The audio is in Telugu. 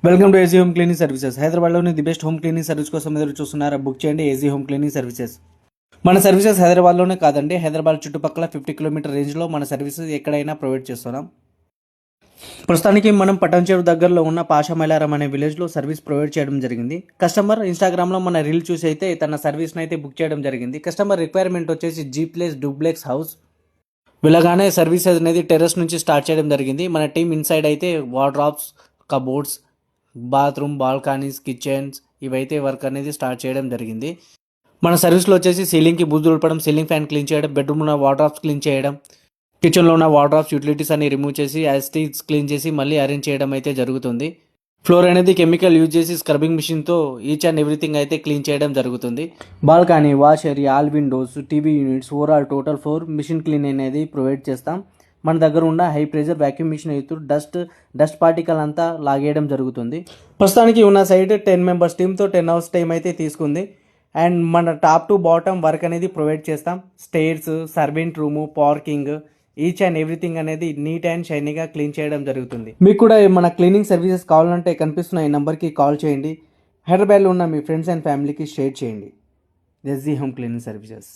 Welcome to AG home cleaning services. హైదరాబాద్లోని the best home cleaning service కోసం ఎదురు చూస్తున్నారా? బుక్ చేయండి ఏజీ హోమ్ క్లీనింగ్ సర్వీసెస్. మన సర్వీసెస్ హైదరాబాద్లోనే కాదండి, హైదరాబాద్ చుట్టుపక్కల 50 కిలోమీటర్ రేంజ్లో మన సర్వీసెస్ ఎక్కడైనా ప్రొవైడ్ చేస్తున్నాం. ప్రస్తుతానికి మనం పటాన్చెరు దగ్గరలో ఉన్న పాషమైలారం అనే విలేజ్లో సర్వీస్ ప్రొవైడ్ చేయడం జరిగింది. కస్టమర్ ఇన్స్టాగ్రామ్లో మన రీల్ చూసి అయితే తన సర్వీస్ని అయితే బుక్ చేయడం జరిగింది. కస్టమర్ రిక్వైర్మెంట్ వచ్చేసి G+ డూప్లెక్స్ హౌస్. వెళ్ళగానే సర్వీస్ అనేది టెర్రస్ నుంచి స్టార్ట్ చేయడం జరిగింది. మన టీం ఇన్సైడ్ అయితే wardrobes, cupboards, bathroom, balconies, kitchens ఇవైతే వర్క్ అనేది స్టార్ట్ చేయడం జరిగింది. మన సర్వీస్లో వచ్చేసి సీలింగ్కి బూజు దులపడం, సీలింగ్ ఫ్యాన్ క్లీన్ చేయడం, బెడ్రూమ్లో ఉన్న వార్డ్రాప్స్ క్లీన్ చేయడం, కిచెన్లో ఉన్న వార్డ్రాప్స్ యూటిలిటీస్ అన్ని రిమూవ్ చేసి యాస్టీస్ క్లీన్ చేసి మళ్ళీ అరేంజ్ చేయడం అయితే జరుగుతుంది. ఫ్లోర్ అనేది కెమికల్ యూజ్ చేసి స్క్రబ్బింగ్ మిషన్తో ఈచ్ అండ్ ఎవ్రీథింగ్ అయితే క్లీన్ చేయడం జరుగుతుంది. Balcony, wash area, all windows, TV units, overall total 4 machine clean అనేది ప్రొవైడ్ చేస్తాం. మన దగ్గర ఉన్న హై ప్రెజర్ వ్యాక్యూమ్ మిషన్ అయితే డస్ట్ పార్టికల్ అంతా లాగేయడం జరుగుతుంది. ప్రస్తుతానికి ఉన్న సైట్ 10 మెంబర్స్ టీమ్తో 10 అవర్స్ టైం అయితే తీసుకుంది. అండ్ మన టాప్ టు బాటమ్ వర్క్ అనేది ప్రొవైడ్ చేస్తాం. Stairs, servant room, parking, each and everything అనేది నీట్ అండ్ షైనీగా క్లీన్ చేయడం జరుగుతుంది. మీకు కూడా మన క్లీనింగ్ సర్వీసెస్ కావాలంటే కనిపిస్తున్న ఈ నెంబర్కి కాల్ చేయండి. హైదరాబాద్లో ఉన్న మీ ఫ్రెండ్స్ అండ్ ఫ్యామిలీకి షేర్ చేయండి. SG home cleaning services.